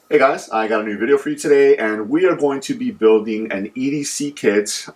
Hey guys, I got a new video for you today, and we are going to be building an EDC kit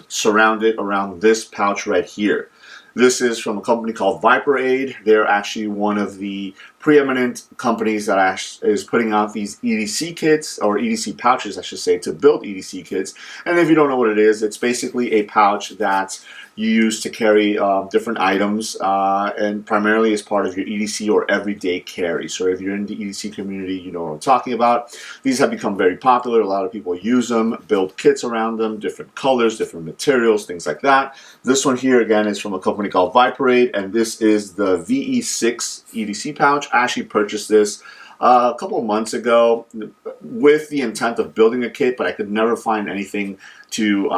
surrounded around this pouch right here. This is from a company called ViperAid. They're actually one of the preeminent companies that is putting out these EDC kits, or EDC pouches, I should say, to build EDC kits. And if you don't know what it is, it's basically a pouch that you use to carry different items, and primarily as part of your EDC or everyday carry. So if you're in the EDC community, you know what I'm talking about. These have become very popular. A lot of people use them, build kits around them, different colors, different materials, things like that. This one here, again, is from a company called ViperAid, and this is the VE6 EDC pouch. I actually purchased this a couple of months ago with the intent of building a kit, but I could never find anything to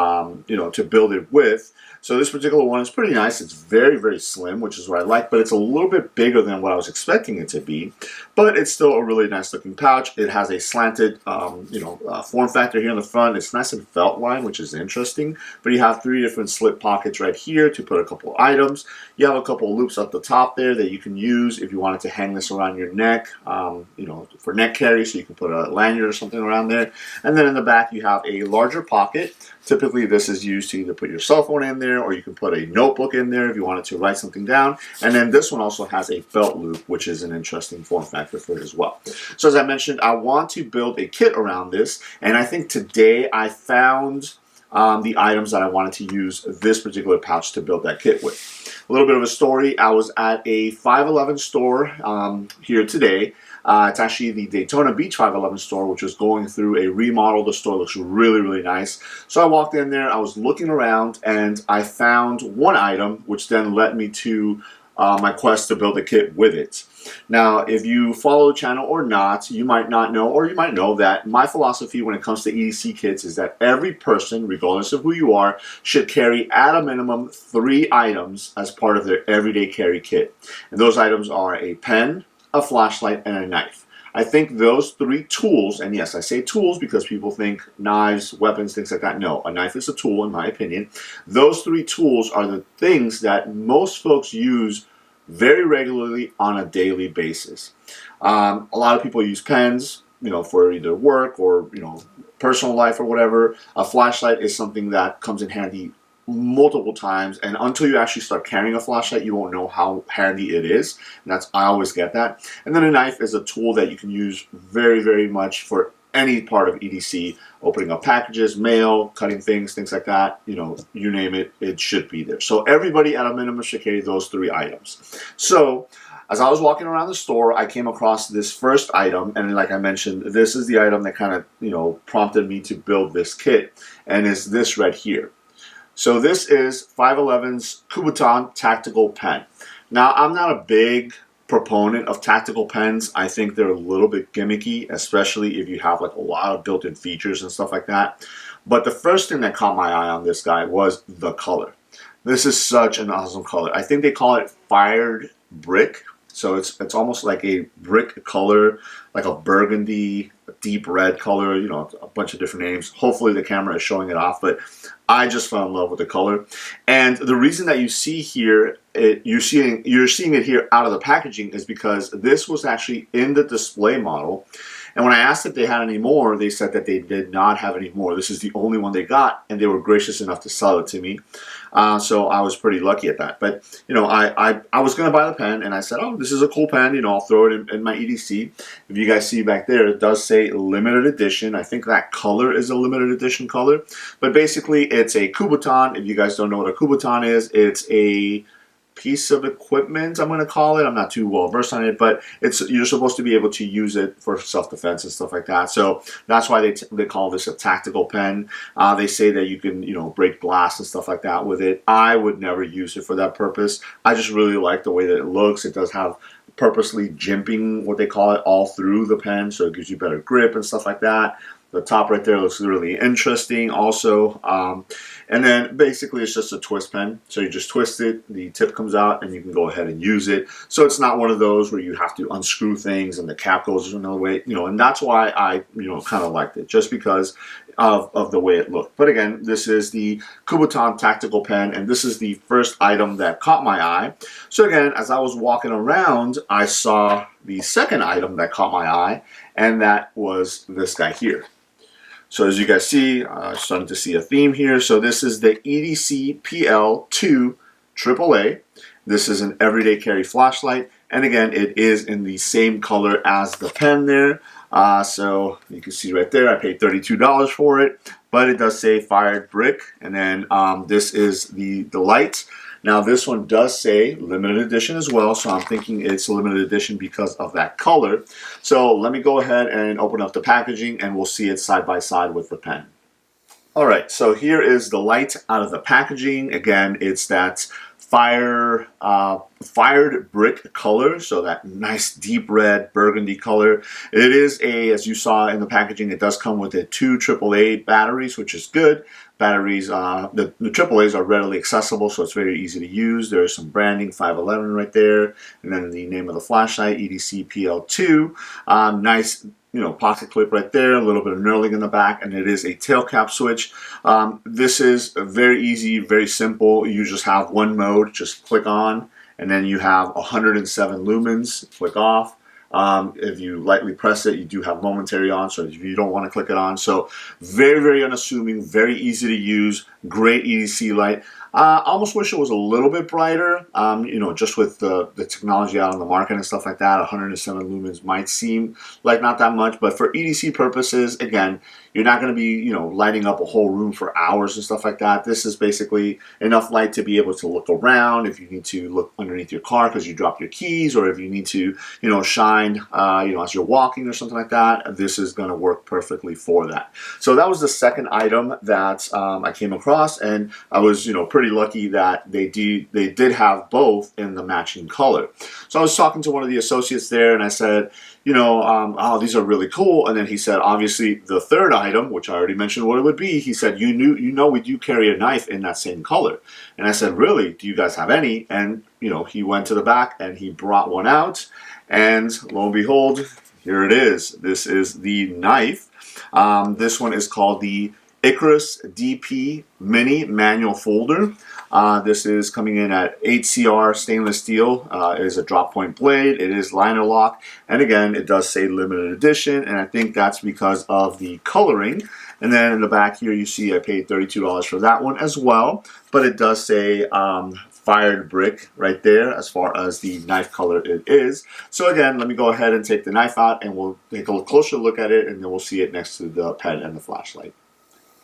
to build it with. So this particular one is pretty nice. It's very, very slim, which is what I like, but it's a little bit bigger than what I was expecting it to be. But it's still a really nice looking pouch. It has a slanted, form factor here in the front. It's nice and felt line, which is interesting. But you have three different slip pockets right here to put a couple items. You have a couple loops at the top there that you can use if you wanted to hang this around your neck, for neck carry, so you can put a lanyard or something around there. And then in the back, you have a larger pocket. Typically, this is used to either put your cell phone in there, or you can put a notebook in there if you wanted to write something down. And then this one also has a belt loop, which is an interesting form factor for it as well. So as I mentioned, I want to build a kit around this, and I think today I found the items that I wanted to use this particular pouch to build that kit with. A little bit of a story. I was at a 511 store here today. It's actually the Daytona Beach 511 store, which is going through a remodel. The store looks really, really nice. So I walked in there, I was looking around, and I found one item, which then led me to my quest to build a kit with it. Now, if you follow the channel or not, you might not know, or you might know that my philosophy when it comes to EDC kits is that every person, regardless of who you are, should carry at a minimum 3 items as part of their everyday carry kit. And those items are a pen, a flashlight, and a knife. I think those 3 tools, and yes, I say tools because people think knives, weapons, things like that. No, a knife is a tool in my opinion. Those 3 tools are the things that most folks use very regularly on a daily basis. A lot of people use pens, for either work or, personal life or whatever. A flashlight is something that comes in handy multiple times, and until you actually start carrying a flashlight, you won't know how handy it is. And I always get that. And then a knife is a tool that you can use very, very much for any part of EDC, opening up packages, mail, cutting things like that. You name it, it should be there. So everybody at a minimum should carry those 3 items. So as I was walking around the store, I came across this first item, and like I mentioned, this is the item that kind of, prompted me to build this kit, and is this right here. So this is 511's Kubotan Tactical Pen. Now, I'm not a big proponent of tactical pens. I think they're a little bit gimmicky, especially if you have like a lot of built-in features and stuff like that. But the first thing that caught my eye on this guy was the color. This is such an awesome color. I think they call it fired brick. So it's almost like a brick color, like a burgundy, deep red color, a bunch of different names. Hopefully the camera is showing it off, but I just fell in love with the color. And the reason that you see here, you're seeing it here out of the packaging, is because this was actually in the display model. And when I asked if they had any more, they said that they did not have any more. This is the only one they got, and they were gracious enough to sell it to me. So I was pretty lucky at that. But, I was going to buy the pen, and I said, oh, this is a cool pen. I'll throw it in my EDC. If you guys see back there, it does say limited edition. I think that color is a limited edition color. But basically, it's a Kubotan. If you guys don't know what a Kubotan is, it's a piece of equipment, I'm going to call it. I'm not too well versed on it, but you're supposed to be able to use it for self-defense and stuff like that. So that's why they call this a tactical pen. They say that you can break glass and stuff like that with it. I would never use it for that purpose. I just really like the way that it looks. It does have purposely jimping, what they call it, all through the pen, so it gives you better grip and stuff like that. The top right there looks really interesting also. And then basically it's just a twist pen. So you just twist it, the tip comes out, and you can go ahead and use it. So it's not one of those where you have to unscrew things and the cap goes another way, and that's why I, kind of liked it, just because of the way it looked. But again, this is the Kubotan Tactical Pen, and this is the first item that caught my eye. So again, as I was walking around, I saw the second item that caught my eye, and that was this guy here. So as you guys see, starting to see a theme here. So this is the EDC PL2 AAA. This is an everyday carry flashlight, and again, it is in the same color as the pen there. So you can see right there, I paid $32 for it, but it does say fired brick, and then this is the light. Now this one does say limited edition as well, so I'm thinking it's a limited edition because of that color. So let me go ahead and open up the packaging, and we'll see it side by side with the pen. Alright, so here is the light out of the packaging. Again, it's that fired brick color, so that nice deep red burgundy color. It is as you saw in the packaging, it does come with the 2 AAA batteries, which is good. Batteries, the AAAs are readily accessible, so it's very easy to use. There's some branding, 511 right there, and then the name of the flashlight, EDC PL2. Nice, pocket clip right there, a little bit of knurling in the back, and it is a tail cap switch. This is very easy, very simple. You just have one mode, just click on, and then you have 107 lumens, click off. If you lightly press it, you do have momentary on, so if you don't want to click it on. So very, very unassuming, very easy to use, great EDC light. I almost wish it was a little bit brighter, just with the technology out on the market and stuff like that. 107 lumens might seem like not that much, but for EDC purposes, again, you're not going to be, lighting up a whole room for hours and stuff like that. This is basically enough light to be able to look around if you need to look underneath your car because you dropped your keys, or if you need to, shine, as you're walking or something like that. This is going to work perfectly for that. So that was the second item that I came across, and I was, pretty lucky that they did have both in the matching color. So I was talking to one of the associates there, and I said, oh, these are really cool. And then he said, obviously, the third item, which I already mentioned what it would be, he said, we do carry a knife in that same color. And I said, really? Do you guys have any? And, he went to the back and he brought one out. And lo and behold, here it is. This is the knife. This one is called the Icarus DP Mini Manual Folder. This is coming in at 8CR stainless steel. It is a drop point blade. It is liner lock. And again, it does say limited edition. And I think that's because of the coloring. And then in the back here, you see I paid $32 for that one as well. But it does say fired brick right there as far as the knife color it is. So again, let me go ahead and take the knife out, and we'll take a closer look at it, and then we'll see it next to the pen and the flashlight.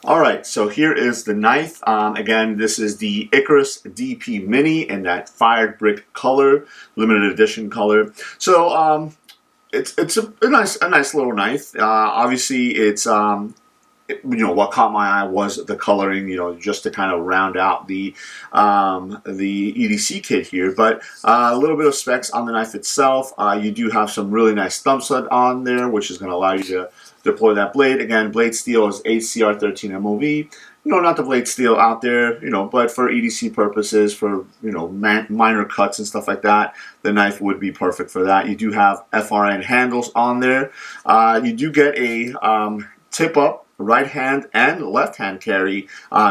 Alright, so here is the knife. Again, this is the Icarus DP Mini in that fired brick color, limited edition color. So it's a nice little knife. Obviously, it's what caught my eye was the coloring, just to kind of round out the EDC kit here. But a little bit of specs on the knife itself. You do have some really nice thumb stud on there, which is going to allow you to deploy that blade. Again, blade steel is 8CR13 MOV. Not the blade steel out there, but for EDC purposes, for, minor cuts and stuff like that, the knife would be perfect for that. You do have FRN handles on there. You do get a tip-up right hand and left hand carry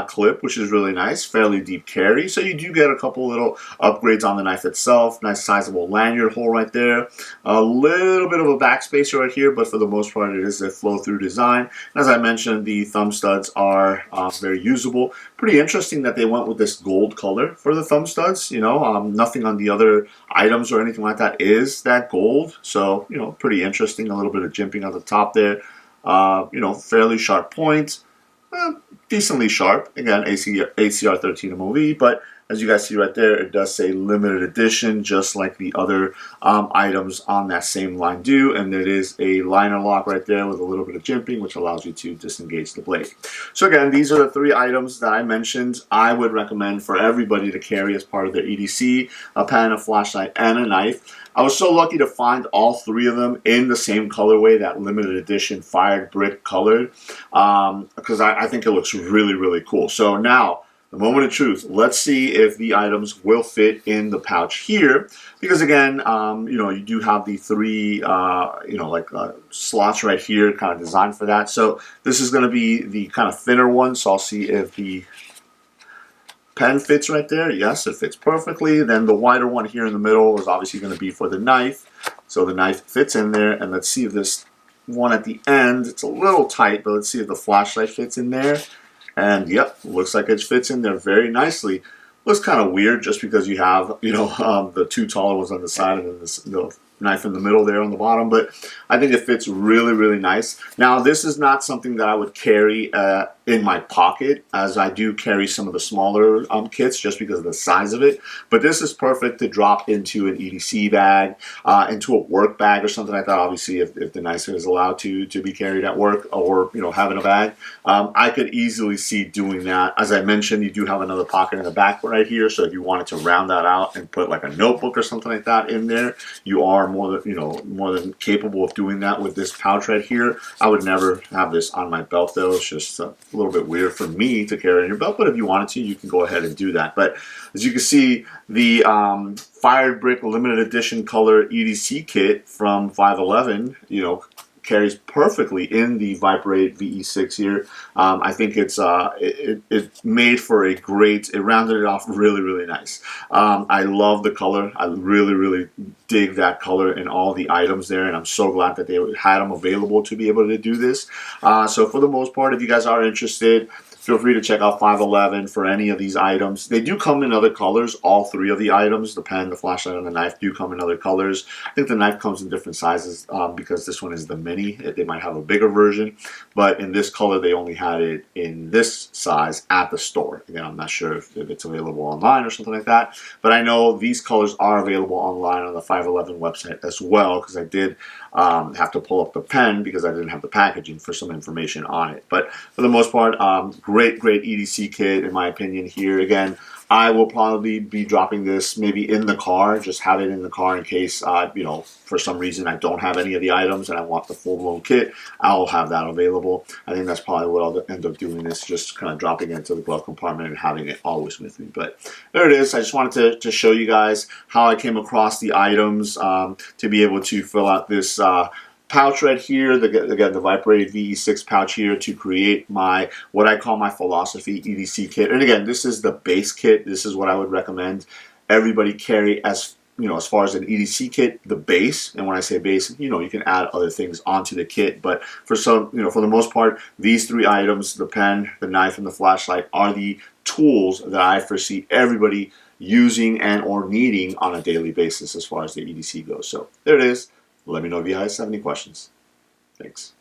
clip, which is really nice, fairly deep carry. So you do get a couple little upgrades on the knife itself. Nice sizable lanyard hole right there. A little bit of a backspacer right here, but for the most part it is a flow-through design. As I mentioned, the thumb studs are very usable. Pretty interesting that they went with this gold color for the thumb studs. Nothing on the other items or anything like that is that gold. So, pretty interesting. A little bit of jimping on the top there. Fairly sharp point, decently sharp. Again, ACR13 MOV, but as you guys see right there, it does say limited edition, just like the other items on that same line do. And there is a liner lock right there with a little bit of jimping, which allows you to disengage the blade. So again, these are the 3 items that I mentioned I would recommend for everybody to carry as part of their EDC: a pen, a flashlight, and a knife. I was so lucky to find all 3 of them in the same colorway, that limited edition fired brick colored, because I think it looks really, really cool. So now, the moment of truth, let's see if the items will fit in the pouch here, because again, you do have the 3, slots right here, kind of designed for that. So this is going to be the kind of thinner one, so I'll see if the pen fits right there. Yes, it fits perfectly. Then the wider one here in the middle is obviously going to be for the knife. So the knife fits in there. And let's see if this one at the end, it's a little tight, but let's see if the flashlight fits in there. And yep, looks like it fits in there very nicely. Looks kind of weird just because you have, the two taller ones on the side and then the knife in the middle there on the bottom, but I think it fits really, really nice. Now, this is not something that I would carry in my pocket, as I do carry some of the smaller kits just because of the size of it, but this is perfect to drop into an EDC bag, into a work bag or something like that. Obviously, if the knife is allowed to be carried at work or, having a bag, I could easily see doing that. As I mentioned, you do have another pocket in the back right here, so if you wanted to round that out and put like a notebook or something like that in there, you are more than capable of doing that with this pouch right here. I would never have this on my belt though. It's just a little bit weird for me to carry in your belt, but if you wanted to, you can go ahead and do that. But as you can see, the Fired Brick limited edition color EDC kit from 511, carries perfectly in the Viper 8 VE6 here. I think it's made for a great, it rounded it off really, really nice. I love the color. I really, really dig that color in all the items there, and I'm so glad that they had them available to be able to do this. So for the most part, if you guys are interested, feel free to check out 511 for any of these items. They do come in other colors. All three of the items, the pen, the flashlight, and the knife, do come in other colors. I think the knife comes in different sizes because this one is the mini. They might have a bigger version, but in this color, they only had it in this size at the store. Again, I'm not sure if it's available online or something like that, but I know these colors are available online on the 511 website as well, because I did have to pull up the pen because I didn't have the packaging for some information on it. But for the most part, great EDC kit in my opinion here. Again, I will probably be dropping this maybe in the car, just have it in the car in case, for some reason I don't have any of the items and I want the full-blown kit. I'll have that available. I think that's probably what I'll end up doing, is just kind of dropping it into the glove compartment and having it always with me. But there it is. I just wanted to show you guys how I came across the items to be able to fill out this pouch right here, again the Viper 8 VE6 pouch here, to create what I call my philosophy EDC kit. And again, this is the base kit. This is what I would recommend everybody carry as far as an EDC kit, the base. And when I say base, you can add other things onto the kit, but for for the most part, these three items, the pen, the knife, and the flashlight, are the tools that I foresee everybody using and or needing on a daily basis as far as the EDC goes. So there it is. Let me know if you guys have any questions. Thanks.